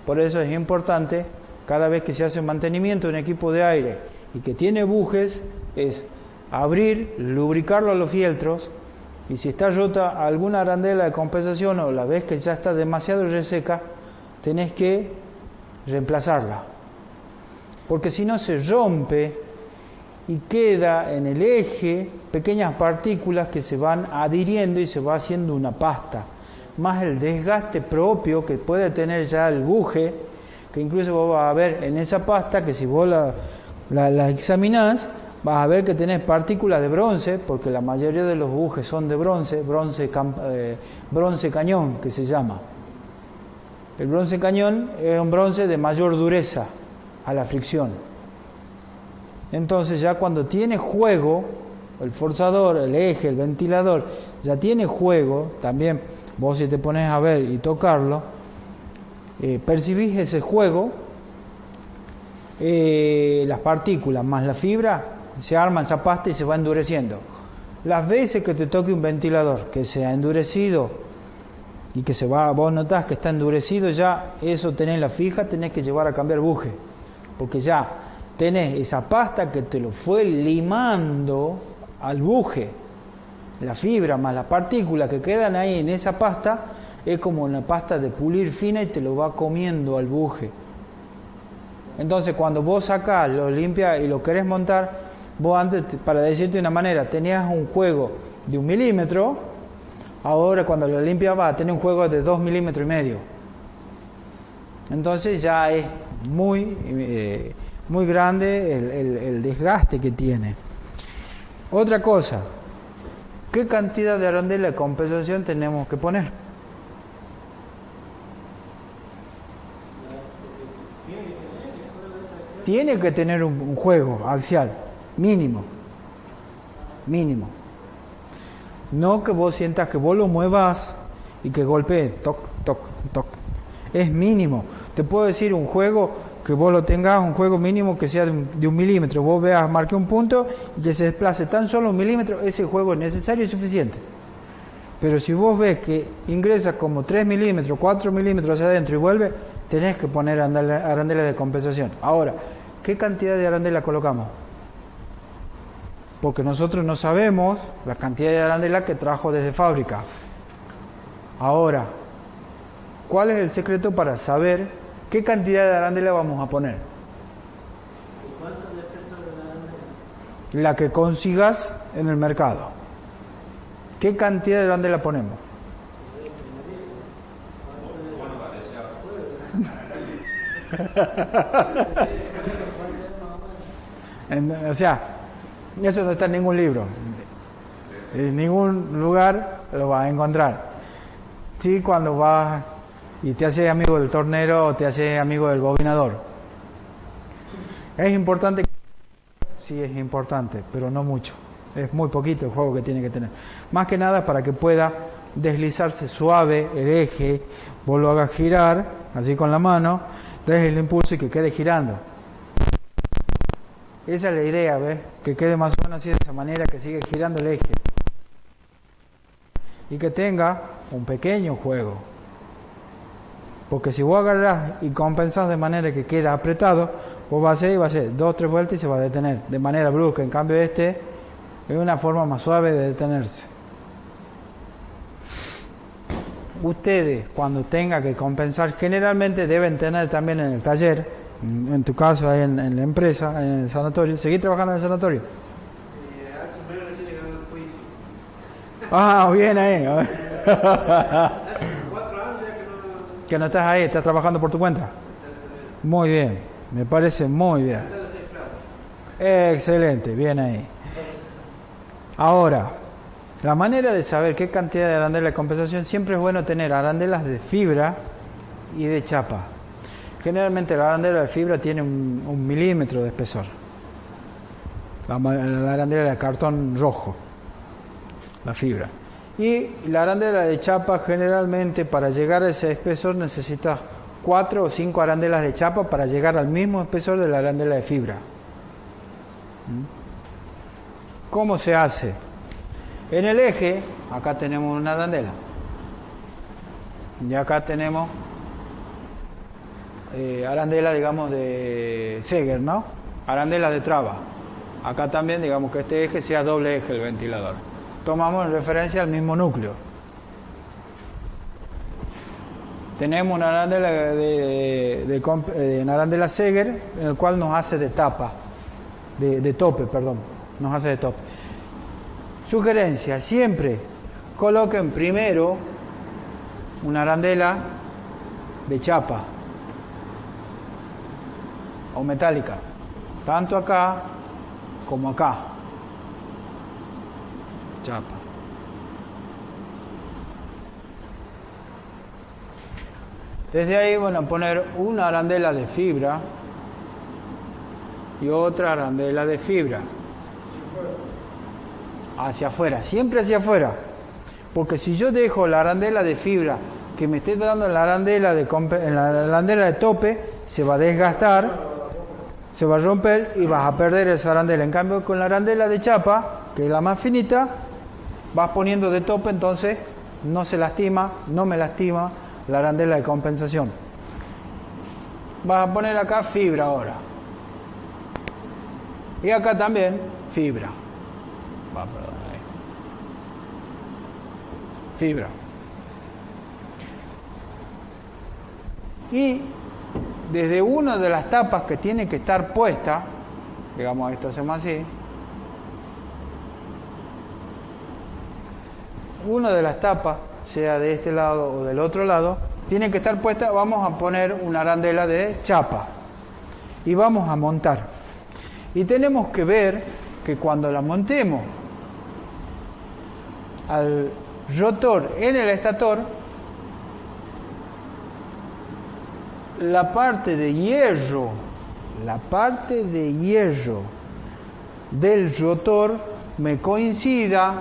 Por eso es importante, cada vez que se hace un mantenimiento de un equipo de aire y que tiene bujes, es abrir, lubricarlo a los fieltros, y si está rota alguna arandela de compensación o la ves que ya está demasiado reseca, tenés que reemplazarla, porque si no se rompe y queda en el eje pequeñas partículas que se van adhiriendo y se va haciendo una pasta, más el desgaste propio que puede tener ya el buje, que incluso vos vas a ver en esa pasta que si vos la examinás, vas a ver que tenés partículas de bronce, porque la mayoría de los bujes son de bronce cañón, que se llama. El bronce cañón es un bronce de mayor dureza a la fricción. Entonces ya cuando tiene juego, el forzador, el eje, el ventilador, ya tiene juego, también vos si te pones a ver y tocarlo, percibís ese juego, las partículas más la fibra, se arma esa pasta y se va endureciendo. Las veces que te toque un ventilador que se ha endurecido y que vos notás que está endurecido, ya eso tenés la fija, tenés que llevar a cambiar buje, porque ya tenés esa pasta que te lo fue limando al buje. La fibra más las partículas que quedan ahí en esa pasta es como una pasta de pulir fina y te lo va comiendo al buje. Entonces cuando vos sacás, lo limpias y lo querés montar, vos antes, para decirte de una manera, tenías un juego de 1 milímetro. Ahora cuando lo limpias va a tener un juego de 2,5 milímetros. Entonces ya es muy grande el desgaste que tiene. Otra cosa, ¿qué cantidad de arandela de compensación tenemos que poner? Tiene que tener un juego axial, mínimo. No que vos sientas que vos lo muevas y que golpee, toc, toc, toc. Es mínimo. Te puedo decir un juego que vos lo tengas, un juego mínimo que sea de un milímetro. Vos veas, marque un punto y que se desplace tan solo un milímetro, ese juego es necesario y suficiente. Pero si vos ves que ingresa como 3 milímetros, 4 milímetros hacia adentro y vuelve, tenés que poner arandelas de compensación. Ahora, ¿qué cantidad de arandela colocamos? Porque nosotros no sabemos la cantidad de arandela que trajo desde fábrica. Ahora, ¿cuál es el secreto para saber qué cantidad de arandela vamos a poner? ¿Cuánto de peso de la arandela? La que consigas en el mercado. ¿Qué cantidad de arandela ponemos? O sea, eso no está en ningún libro. En ningún lugar lo vas a encontrar. Sí, cuando vas y te haces amigo del tornero o te haces amigo del bobinador. ¿Es importante? Sí, es importante, pero no mucho. Es muy poquito el juego que tiene que tener. Más que nada para que pueda deslizarse suave el eje, vos lo hagas girar, así con la mano, des el impulso y que quede girando. Esa es la idea, ¿ves? Que quede más o menos así de esa manera, que siga girando el eje. Y que tenga un pequeño juego. Porque si vos agarrás y compensás de manera que queda apretado, vos vas a hacer 2 o 3 vueltas y se va a detener de manera brusca. En cambio es una forma más suave de detenerse. Ustedes, cuando tengan que compensar, generalmente deben tener también en el taller, en tu caso ahí en la empresa, en el sanatorio. ¿Seguís trabajando en el sanatorio? Hace un mes recién llegado al juicio. Ah, bien ahí. Hace 4 años ya Que no estás ahí, estás trabajando por tu cuenta. Exactamente. Muy bien, me parece muy bien. Cansado de ser esclavo. Excelente, bien ahí. Ahora, la manera de saber qué cantidad de arandela de compensación, siempre es bueno tener arandelas de fibra y de chapa. Generalmente la arandela de fibra tiene un milímetro de espesor. La arandela de cartón rojo, la fibra. Y la arandela de chapa, generalmente para llegar a ese espesor necesitas 4 o 5 arandelas de chapa para llegar al mismo espesor de la arandela de fibra. ¿Cómo se hace? En el eje, acá tenemos una arandela. Y acá tenemos arandela, digamos, de Seger, ¿no? Arandela de traba. Acá también, digamos, que este eje sea doble eje el ventilador. Tomamos en referencia al mismo núcleo. Tenemos una arandela una arandela Seger, en el cual nos hace de tapa, de tope, perdón, nos hace de tope. Sugerencia, siempre coloquen primero una arandela de chapa o metálica, tanto acá como acá. Chapa. Desde ahí van a poner una arandela de fibra y otra arandela de fibra. Hacia afuera, siempre hacia afuera. Porque si yo dejo la arandela de fibra que me esté dando la arandela de tope, se va a desgastar, se va a romper y vas a perder esa arandela. En cambio, con la arandela de chapa, que es la más finita, vas poniendo de tope, entonces no se lastima, no me lastima la arandela de compensación. Vas a poner acá fibra ahora. Y acá también fibra. Perdón, ahí. Fibra. Y desde una de las tapas que tiene que estar puesta, digamos, esto hacemos así, una de las tapas, sea de este lado o del otro lado, tiene que estar puesta. Vamos a poner una arandela de chapa y vamos a montar. Y tenemos que ver que cuando la montemos al rotor en el estator, la parte de hierro del rotor me coincida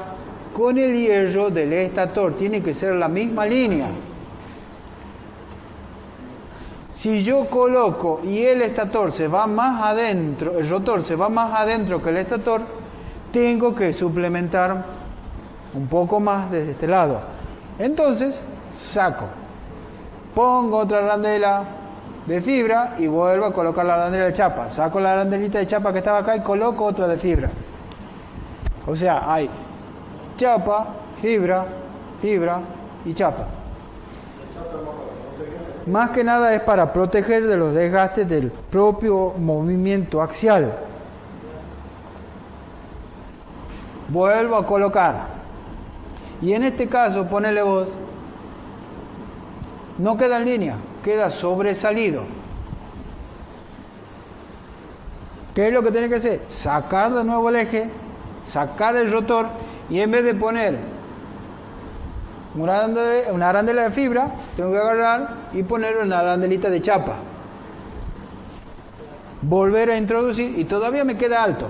con el hierro del estator. Tiene que ser la misma línea. Si yo coloco y el estator se va más adentro, el rotor se va más adentro que el estator, tengo que suplementar un poco más desde este lado. Entonces, saco, pongo otra arandela de fibra y vuelvo a colocar la arandela de chapa. Saco la arandelita de chapa que estaba acá y coloco otra de fibra. O sea, hay chapa, fibra, fibra y chapa. Más que nada es para proteger de los desgastes del propio movimiento axial. Vuelvo a colocar. Y en este caso, ponele vos, no queda en línea, queda sobresalido. ¿Qué es lo que tiene que hacer? Sacar de nuevo el eje, sacar el rotor y en vez de poner una arandela de fibra, tengo que agarrar y poner una arandelita de chapa. Volver a introducir y todavía me queda alto.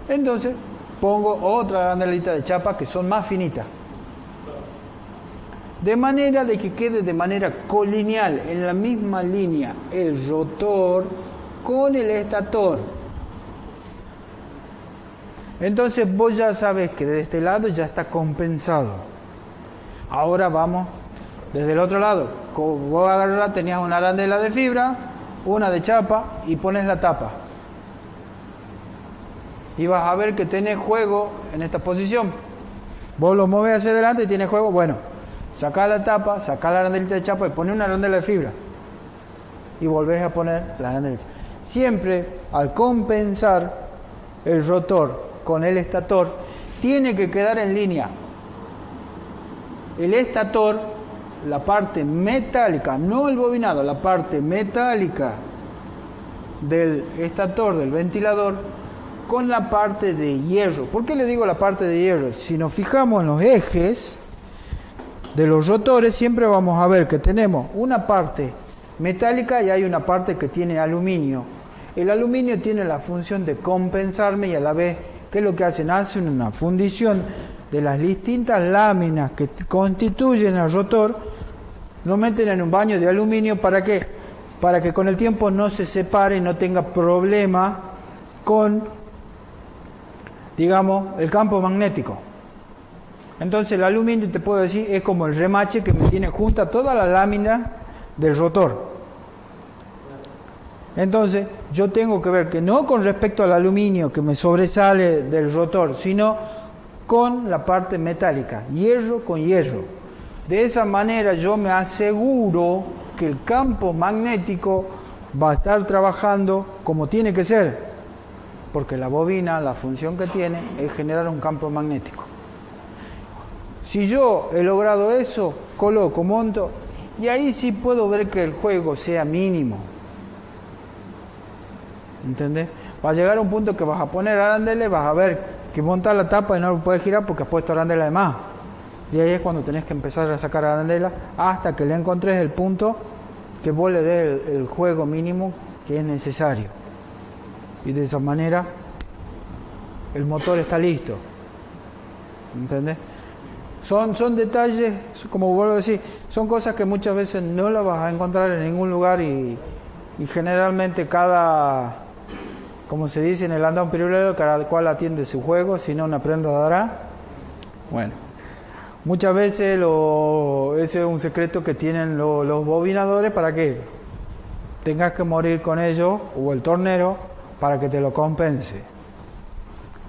Entonces pongo otra arandelita de chapa que son más finitas. De manera de que quede de manera colineal, en la misma línea, el rotor con el estator. Entonces vos ya sabés que de este lado ya está compensado. Ahora vamos desde el otro lado. Vos agarrás, tenías una arandela de fibra, una de chapa y pones la tapa. Y vas a ver que tenés juego en esta posición. Vos lo mueves hacia adelante y tienes juego. Bueno, sacá la tapa, sacá la arandelita de chapa y pones una arandela de fibra. Y volvés a poner la arandela de chapa. Siempre al compensar el rotor con el estator, tiene que quedar en línea. El estator, la parte metálica, no el bobinado, la parte metálica del estator, del ventilador, con la parte de hierro. ¿Por qué le digo la parte de hierro? Si nos fijamos en los ejes de los rotores, siempre vamos a ver que tenemos una parte metálica y hay una parte que tiene aluminio. El aluminio tiene la función de compensarme y a la vez, ¿qué es lo que hacen? Hacen una fundición de las distintas láminas que constituyen el rotor, lo meten en un baño de aluminio. ¿Para qué? Para que con el tiempo no se separe y no tenga problema con, digamos, el campo magnético. Entonces el aluminio, te puedo decir, es como el remache que me tiene junta toda la lámina del rotor. Entonces yo tengo que ver que no con respecto al aluminio que me sobresale del rotor, sino con la parte metálica, hierro con hierro. De esa manera yo me aseguro que el campo magnético va a estar trabajando como tiene que ser, porque la bobina, la función que tiene es generar un campo magnético. Si yo he logrado eso, coloco, monto, y ahí sí puedo ver que el juego sea mínimo. ¿Entendés? Va a llegar a un punto que vas a poner arandeles, vas a ver que montar la tapa y no lo puedes girar porque has puesto arandela de más. Y ahí es cuando tenés que empezar a sacar arandela hasta que le encontres el punto que vos le des el juego mínimo que es necesario. Y de esa manera el motor está listo. ¿Entendés? Son detalles, como vuelvo a decir, son cosas que muchas veces no las vas a encontrar en ningún lugar y generalmente como se dice en el andón pirulero, cada cual atiende su juego, si no una prenda dará. Bueno, muchas veces ese es un secreto que tienen los bobinadores para que tengas que morir con ellos, o el tornero, para que te lo compense.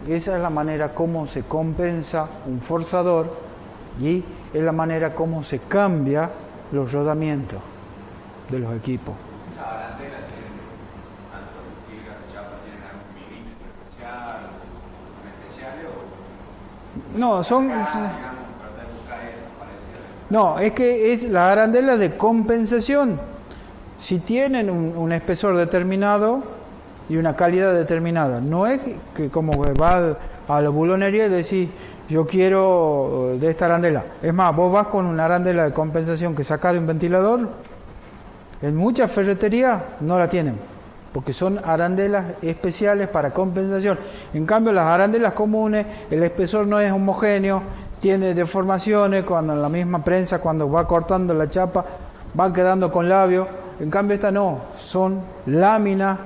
Esa es la manera como se compensa un forzador y es la manera como se cambia los rodamientos de los equipos. No, no, es que es la arandela de compensación. Si tienen un espesor determinado y una calidad determinada, no es que como va a la bulonería y decís, yo quiero de esta arandela. Es más, vos vas con una arandela de compensación que sacás de un ventilador, en muchas ferreterías no la tienen, porque son arandelas especiales para compensación. En cambio, las arandelas comunes, el espesor no es homogéneo, tiene deformaciones, cuando en la misma prensa, cuando va cortando la chapa, va quedando con labio. En cambio, esta no, son láminas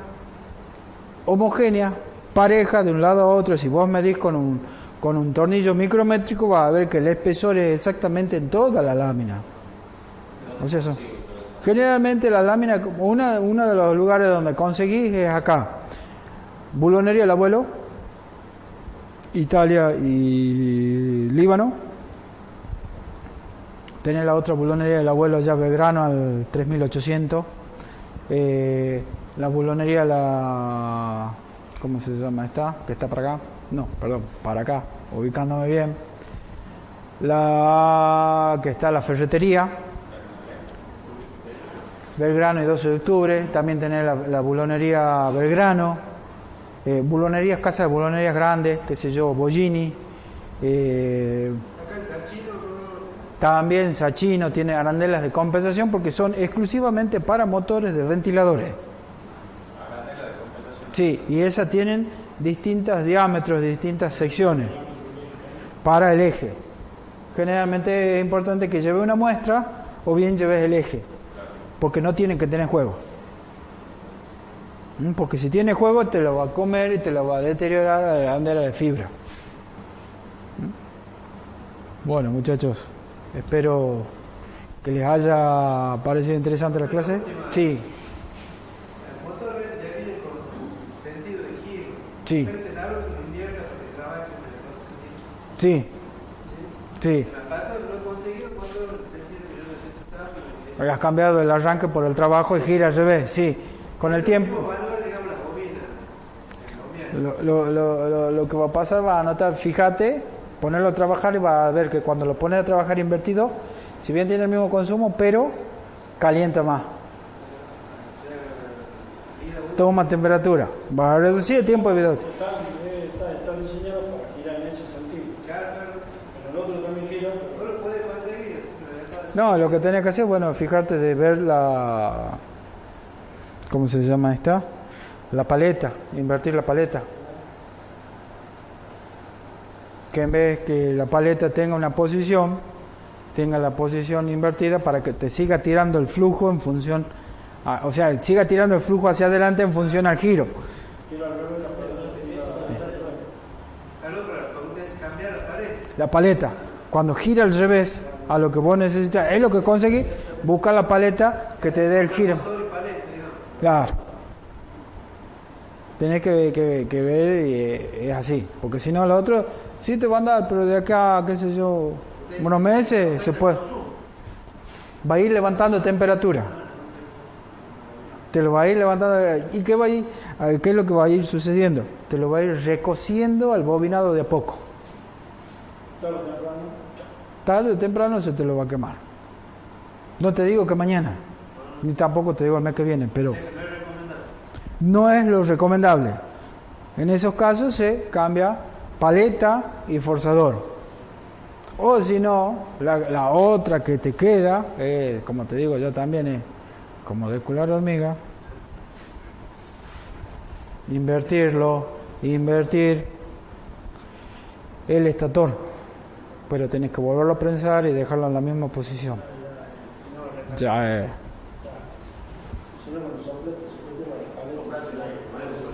homogéneas, parejas de un lado a otro. Si vos medís con un tornillo micrométrico, vas a ver que el espesor es exactamente en toda la lámina. O sea, generalmente la lámina, uno de los lugares donde conseguís es acá. Bulonería El Abuelo, Italia y Líbano. Tenés la otra bulonería del Abuelo allá Belgrano al 3800. La bulonería, ¿cómo se llama esta? Que está para acá. No, perdón, para acá, ubicándome bien. Que está la ferretería. Belgrano y 12 de octubre. También tenés la bulonería Belgrano. Bulonerías, casas de bulonerías grandes, qué sé yo, Bollini. También Sachino tiene arandelas de compensación porque son exclusivamente para motores de ventiladores. Arandela de compensación. Sí, y esas tienen distintos diámetros, distintas secciones para el eje. Generalmente es importante que lleve una muestra o bien lleves el eje, porque no tienen que tener juego. Porque si tiene juego te lo va a comer y te lo va a deteriorar la arandela de fibra. Bueno, muchachos, espero que les haya parecido interesante la clase. Sí. El motor ya viene con sentido de giro. Sí. Pero te hablo que lo inviertas porque trabaja con el otro sentido. Sí. Sí. En la pasada lo he conseguido cuando el sentido que yo necesitaba. Has cambiado el arranque por el trabajo y gira al revés. Sí. Con el tiempo. Lo que va a pasar, va a notar, fíjate, ponerlo a trabajar y va a ver que cuando lo pones a trabajar invertido, si bien tiene el mismo consumo, pero calienta más. Toma temperatura. Va a reducir el tiempo de vida útil. Está diseñado para girar en ese sentido. Pero el otro también gira. No lo puedes conseguir. No, lo que tenés que hacer, bueno, fijarte de ver la... ¿Cómo se llama esta? La paleta, invertir la paleta. Que en vez que la paleta tenga una posición, tenga la posición invertida para que te siga tirando el flujo en función, o sea, siga tirando el flujo hacia adelante en función al giro. La paleta, cuando gira al revés a lo que vos necesitas, es lo que conseguís, busca la paleta que te dé el giro. Claro. Tenés que ver y es así, porque si no, lo otro sí te va a andar, pero de acá, qué sé yo, unos meses se puede. Va a ir levantando temperatura. Te lo va a ir levantando. ¿Y qué va a ir? ¿Qué es lo que va a ir sucediendo? Te lo va a ir recociendo al bobinado de a poco. Tarde o temprano se te lo va a quemar. No te digo que mañana, ni tampoco te digo el mes que viene, pero no es lo recomendable. En esos casos se cambia paleta y forzador. O si no, la otra que te queda, como te digo yo también, es como de cular hormiga. Invertir el estator. Pero tenés que volverlo a prensar y dejarlo en la misma posición. Ya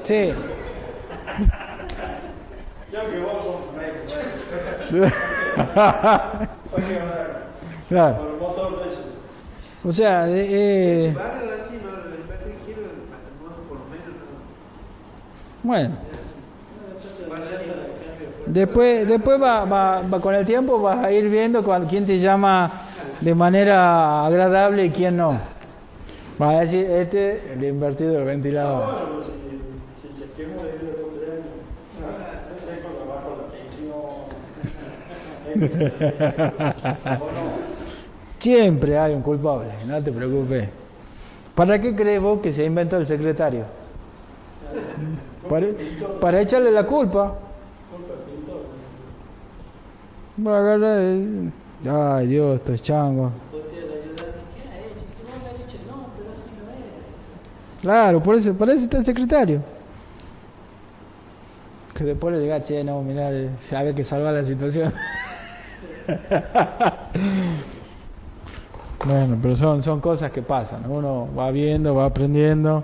Sí. Claro. O sea, bueno. Después va con el tiempo vas a ir viendo quién te llama de manera agradable y quién no. Vas a decir, el invertido del ventilador. Siempre hay un culpable, no te preocupes. ¿Para qué crees vos que se inventó el secretario? Para echarle la culpa. Va a agarrar. Ay, Dios, estos changos. Claro, por eso está el secretario. Que después le diga, che, no, mirá, había que salvar la situación. Bueno, pero son cosas que pasan. Uno va viendo, va aprendiendo.